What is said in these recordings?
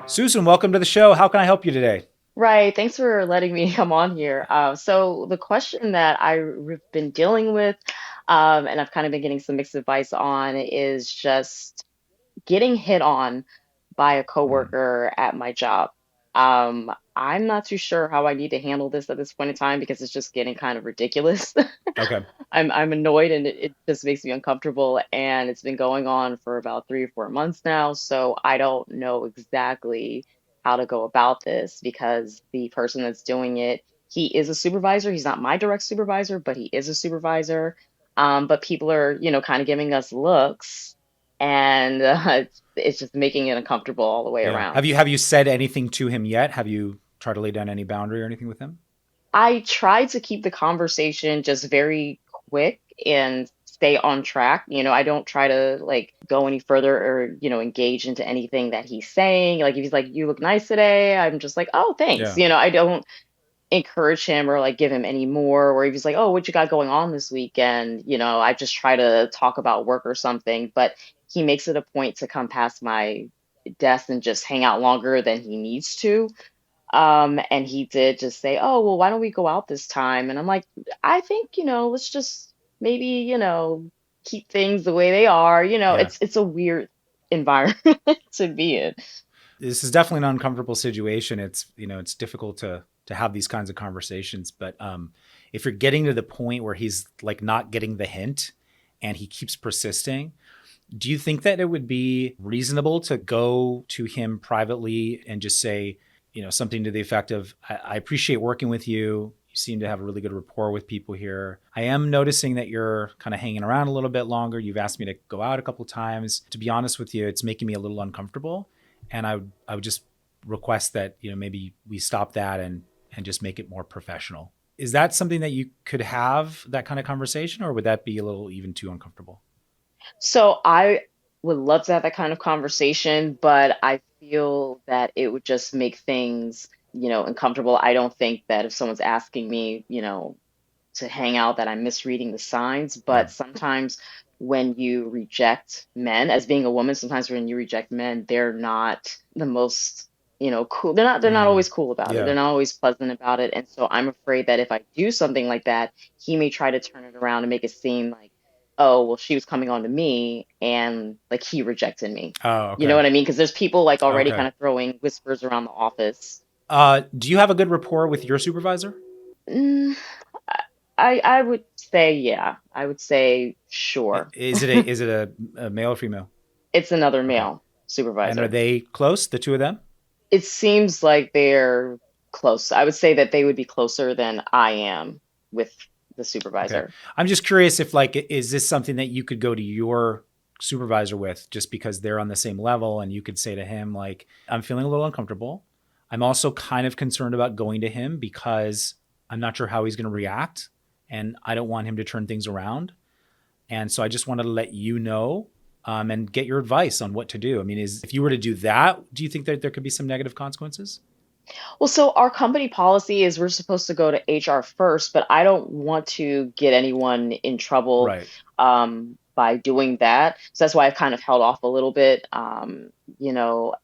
Susan, welcome to the show. How can I help you today? Right. Thanks for letting me come on here. So the question that I've been dealing with, and I've kind of been getting some mixed advice on, is just getting hit on by a Hmm. coworker at my job. I'm not too sure how I need to handle this at this point in time because it's just getting kind of ridiculous. Okay. I'm annoyed and it just makes me uncomfortable, and it's been going on for about 3 or 4 months now, so I don't know exactly how to go about this because the person that's doing it, he is a supervisor. He's not my direct supervisor, but he is a supervisor. But people are, kind of giving us looks, and it's just making it uncomfortable all the way Yeah. around. Have you said anything to him yet? Have you tried to lay down any boundary or anything with him? I try to keep the conversation just very quick and stay on track. I don't try to like go any further or, engage into anything that he's saying. Like if he's like, "You look nice today," I'm just like, "Oh, thanks." Yeah. I don't encourage him or like give him any more. Or if he's like, "Oh, what you got going on this weekend?" I just try to talk about work or something. But he makes it a point to come past my desk and just hang out longer than he needs to. And he did just say, "Oh, well, why don't we go out this time?" And I'm like, "I think, let's just maybe, keep things the way they are." Yeah. It's a weird environment to be in. This is definitely an uncomfortable situation. It's difficult to have these kinds of conversations, but if you're getting to the point where he's like not getting the hint and he keeps persisting, do you think that it would be reasonable to go to him privately and just say, something to the effect of, I appreciate working with you. You seem to have a really good rapport with people here. I am noticing that you're kind of hanging around a little bit longer. You've asked me to go out a couple of times. To be honest with you, it's making me a little uncomfortable. And I would just request that, maybe we stop that and just make it more professional. Is that something that you could have that kind of conversation, or would that be a little even too uncomfortable? So I would love to have that kind of conversation, but I feel that it would just make things, uncomfortable. I don't think that if someone's asking me, to hang out that I'm misreading the signs, Yeah. but sometimes when you reject men, as being a woman, sometimes when you reject men, they're not the most, cool. They're not Mm, always cool about it. yeah. They're not always pleasant about it. And so I'm afraid that if I do something like that, he may try to turn it around and make it seem like, oh, well, she was coming on to me and like he rejected me. Oh, You know okay. what I mean? Because there's people like already Okay. kind of throwing whispers around the office. Do you have a good rapport with your supervisor? Mm, I would say yeah. I would say sure. Is it a male or female? It's another Okay. male And are supervisor. they close, the two of them? It seems like they're close. I would say that they would be closer than I am with the Okay. supervisor. I'm just curious if like is this something that you could go to your supervisor with just because they're on the same level and you could say to him like I'm feeling a little uncomfortable. I'm also kind of concerned about going to him because I'm not sure how he's going to react and I don't want him to turn things around. And so I just wanted to let you know and get your advice on what to do. I mean, is if you were to do that, do you think that there could be some negative consequences? Well, so our company policy is we're supposed to go to HR first, but I don't want to get anyone in trouble Right. by doing that. So that's why I've kind of held off a little bit.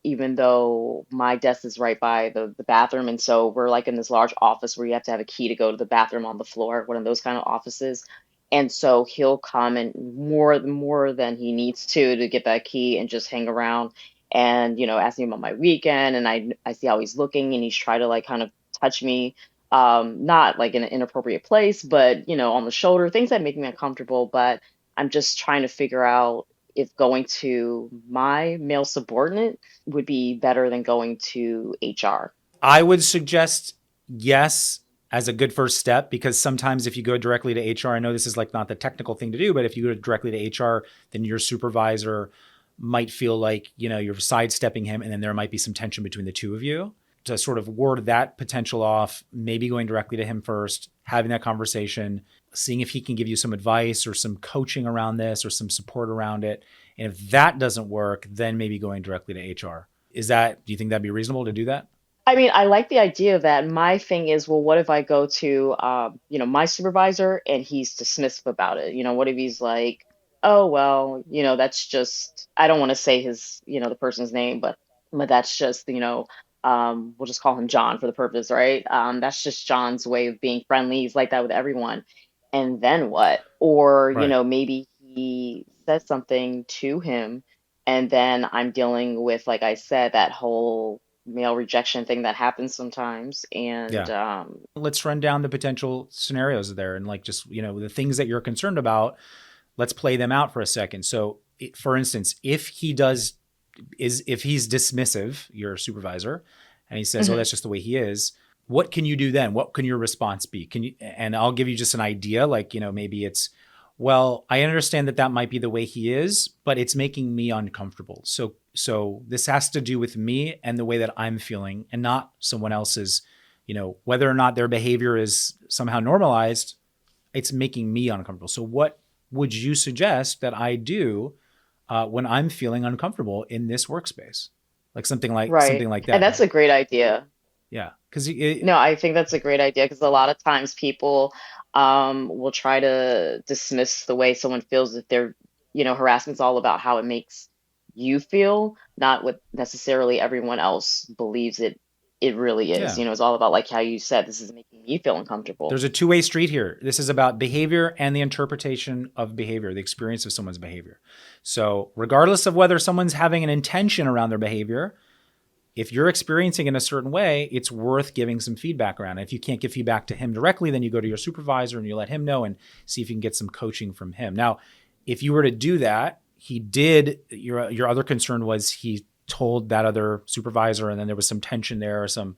Even though my desk is right by the bathroom, and so we're like in this large office where you have to have a key to go to the bathroom on the floor, one of those kind of offices. And so he'll come and more than he needs to get that key and just hang around and ask me about my weekend, and I see how he's looking, and he's trying to like kind of touch me, not like in an inappropriate place, but on the shoulder, things that make me uncomfortable. But I'm just trying to figure out if going to my male subordinate would be better than going to HR. I would suggest yes as a good first step because sometimes if you go directly to HR, I know this is like not the technical thing to do, but if you go directly to HR, then your supervisor might feel like, you're sidestepping him and then there might be some tension between the two of you. To sort of ward that potential off, maybe going directly to him first, having that conversation, seeing if he can give you some advice or some coaching around this or some support around it. And if that doesn't work, then maybe going directly to HR. Do you think that'd be reasonable to do that? I mean, I like the idea of that. My thing is, well, what if I go to, my supervisor and he's dismissive about it? What if he's like, oh, well, that's just, I don't want to say his, the person's name, but but that's just, we'll just call him John for the purpose, right? That's just John's way of being friendly. He's like that with everyone. And then what? Or, Right. maybe he says something to him, and then I'm dealing with, like I said, that whole male rejection thing that happens sometimes. And Yeah. Let's run down the potential scenarios there and like just, the things that you're concerned about. Let's play them out for a second. So, for instance, if he's dismissive, your supervisor, and he says, "Oh, Mhm. that's just the way he is." What can you do then? What can your response be? And I'll give you just an idea. Like, maybe it's, well, I understand that might be the way he is, but it's making me uncomfortable. So this has to do with me and the way that I'm feeling, and not someone else's. Whether or not their behavior is somehow normalized, it's making me uncomfortable. So what would you suggest that I do when I'm feeling uncomfortable in this workspace? Like something Right. like And that. that's a great idea. Yeah, because No, I think that's a great idea because a lot of times people will try to dismiss the way someone feels if they're, harassment's all about how it makes you feel, not what necessarily everyone else believes it really is. yeah, It's all about, like how you said, this is making me feel uncomfortable. there's a two-way street here. This is about behavior and the interpretation of behavior, the experience of someone's behavior. So regardless of whether someone's having an intention around their behavior, if you're experiencing it in a certain way, it's worth giving some feedback around. If you can't give feedback to him directly, then you go to your supervisor and you let him know and see if you can get some coaching from him. Now, if you were to do that, your other concern was he told that other supervisor, and then there was some tension there, or some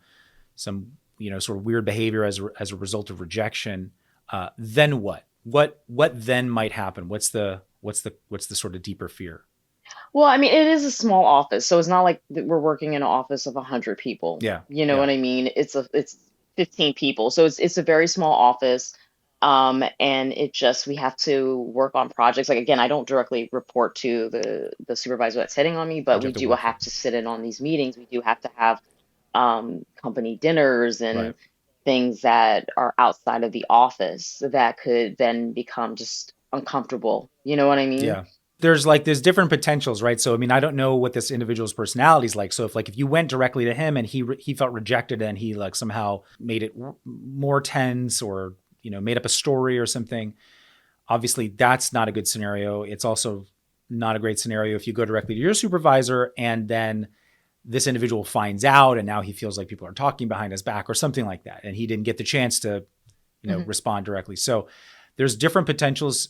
sort of weird behavior as a result of rejection. Then what? What then might happen? What's the sort of deeper fear? Well, I mean, it is a small office, so it's not like we're working in an office of 100 people. Yeah, You know yeah, what I mean? It's 15 people, so it's a very small office. And it just we have to work on projects. Like again, I don't directly report to the supervisor that's hitting on me, but but you we have to do work have through. to sit in on these meetings. We do have to have company dinners and Right. things that are outside of the office that could then become just uncomfortable. You know what I mean? Yeah. There's different potentials, right? So I mean, I don't know what this individual's personality is like. So if you went directly to him and he felt rejected and he like somehow made it more tense, or made up a story or something, obviously that's not a good scenario. It's also not a great scenario if you go directly to your supervisor and then this individual finds out and now he feels like people are talking behind his back or something like that, and he didn't get the chance to Hmm. respond directly. So there's different potentials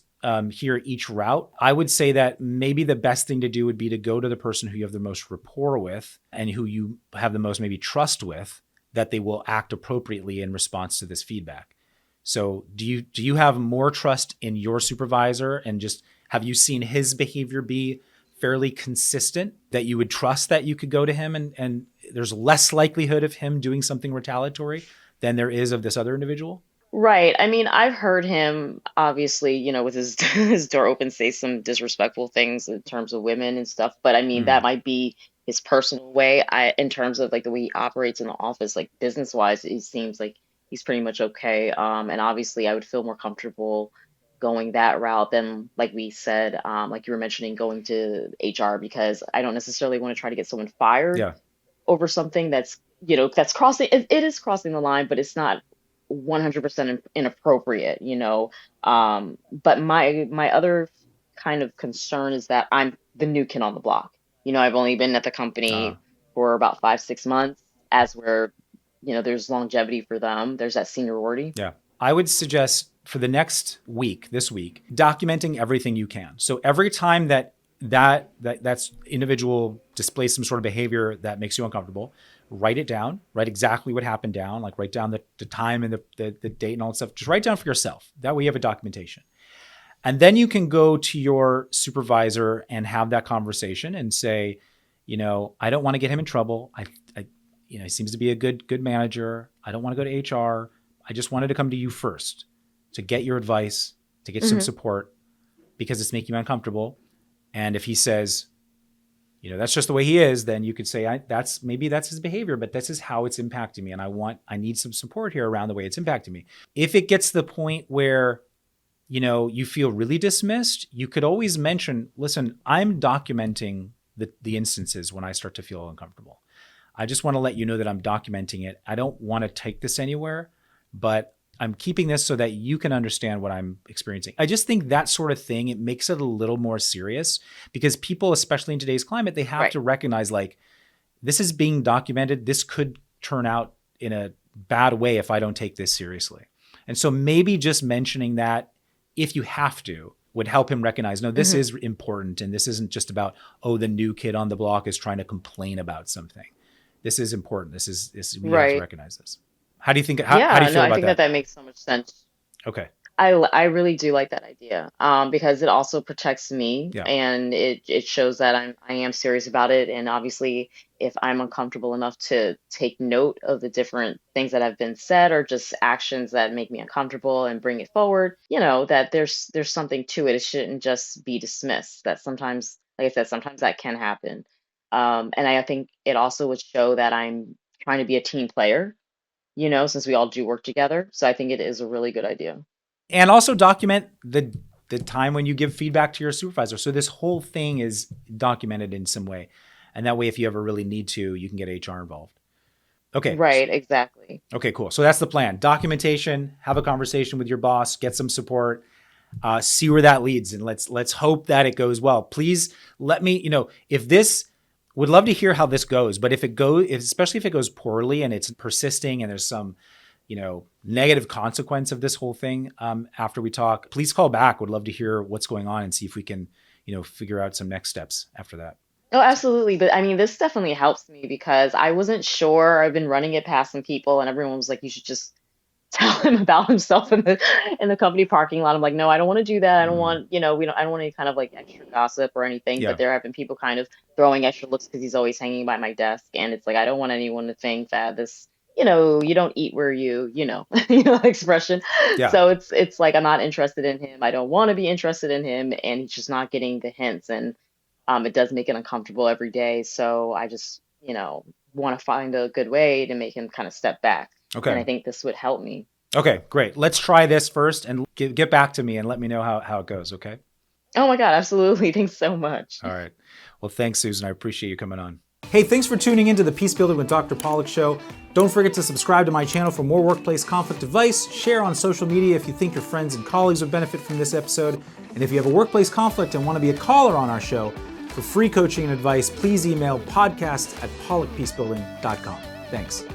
here each route. I would say that maybe the best thing to do would be to go to the person who you have the most rapport with and who you have the most maybe trust with, that they will act appropriately in response to this feedback. So do you have more trust in your supervisor, and just have you seen his behavior be fairly consistent that you would trust that you could go to him, and there's less likelihood of him doing something retaliatory than there is of this other individual? Right. I mean, I've heard him obviously, with his his door open say some disrespectful things in terms of women and stuff, but I mean that Mm, might be his personal way. In terms of like the way he operates in the office, like business wise, it seems like he's pretty much okay. And obviously I would feel more comfortable going that route than like we said, like you were mentioning going to HR because I don't necessarily want to try to get someone fired yeah. over something that's that's crossing it is crossing the line, but it's not 100% inappropriate, but my other kind of concern is that I'm the new kid on the block. I've only been at the Uh, company for about 5 6 months, as where there's longevity for them, there's that seniority. yeah. I would suggest for the next week, this week, documenting everything you can. So every time that's individual displays some sort of behavior that makes you uncomfortable, write it down, write exactly what happened down, like write down the time and the date and all that stuff. Just write down for yourself. That way you have a documentation. And then you can go to your supervisor and have that conversation and say, I don't want to get him in trouble. He seems to be a good manager. I don't want to go to HR. I just wanted to come to you first to get your advice, to get some Hmm. support, because it's making me uncomfortable. And if he says, that's just the way he is, then you could say, that's his behavior, but this is how it's impacting me. And I need some support here around the way it's impacting me. If it gets to the point where, you feel really dismissed, you could always mention, listen, I'm documenting the instances when I start to feel uncomfortable. I just want to let you know that I'm documenting it. I don't want to take this anywhere, but I'm keeping this so that you can understand what I'm experiencing. I just think that sort of thing, it makes it a little more serious because people, especially in today's climate, they have to recognize like, this is being documented. This could turn out in a bad way if I don't take this seriously. And so maybe just mentioning that, if you have to, would help him recognize, no, this is important. And this isn't just about, oh, the new kid on the block is trying to complain about something. This is important. We have to recognize this. How do you think, how do you feel about I think that? that makes so much sense. Okay. I really do like that idea, because it also protects me, Yeah. and it shows that I am serious about it. And obviously, if I'm uncomfortable enough to take note of the different things that have been said or just actions that make me uncomfortable and bring it forward, that there's something to it. It shouldn't just be dismissed. That sometimes, like I said, sometimes that can happen. And I think it also would show that I'm trying to be a team player, since we all do work together. So I think it is a really good idea. And also document the time when you give feedback to your supervisor. So this whole thing is documented in some way. And that way, if you ever really need to, you can get HR involved. Okay. Right, exactly. Okay, cool. So that's the plan. Documentation, have a conversation with your boss, get some support, see where that leads. And let's hope that it goes well. Please let me, if this, would love to hear how this goes. But especially if it goes poorly and it's persisting and there's some, negative consequence of this whole thing, after we talk, please call back. Would love to hear what's going on and see if we can, figure out some next steps after that. Oh, absolutely. But I mean, this definitely helps me because I wasn't sure. I've been running it past some people, and everyone was like, "You should just tell him about himself in the company parking lot." I'm like, "No, I don't want to do that. I don't want, I don't want any kind of like extra gossip or anything." Yeah. But there have been people kind of throwing extra looks because he's always hanging by my desk, and it's like I don't want anyone to think that this, you don't eat where expression. Yeah. So it's like I'm not interested in him. I don't want to be interested in him, and he's just not getting the hints. And it does make it uncomfortable every day. So I just, want to find a good way to make him kind of step back. Okay. And I think this would help me. Okay, great. Let's try this first and get back to me and let me know how it goes. Okay. Oh my God, absolutely. Thanks so much. All right. Well, thanks, Susan. I appreciate you coming on. Hey, thanks for tuning into the Peace Building with Dr. Pollack show. Don't forget to subscribe to my channel for more workplace conflict advice. Share on social media if you think your friends and colleagues would benefit from this episode. And if you have a workplace conflict and want to be a caller on our show, for free coaching and advice, please email podcast@pollackpeacebuilding.com. Thanks.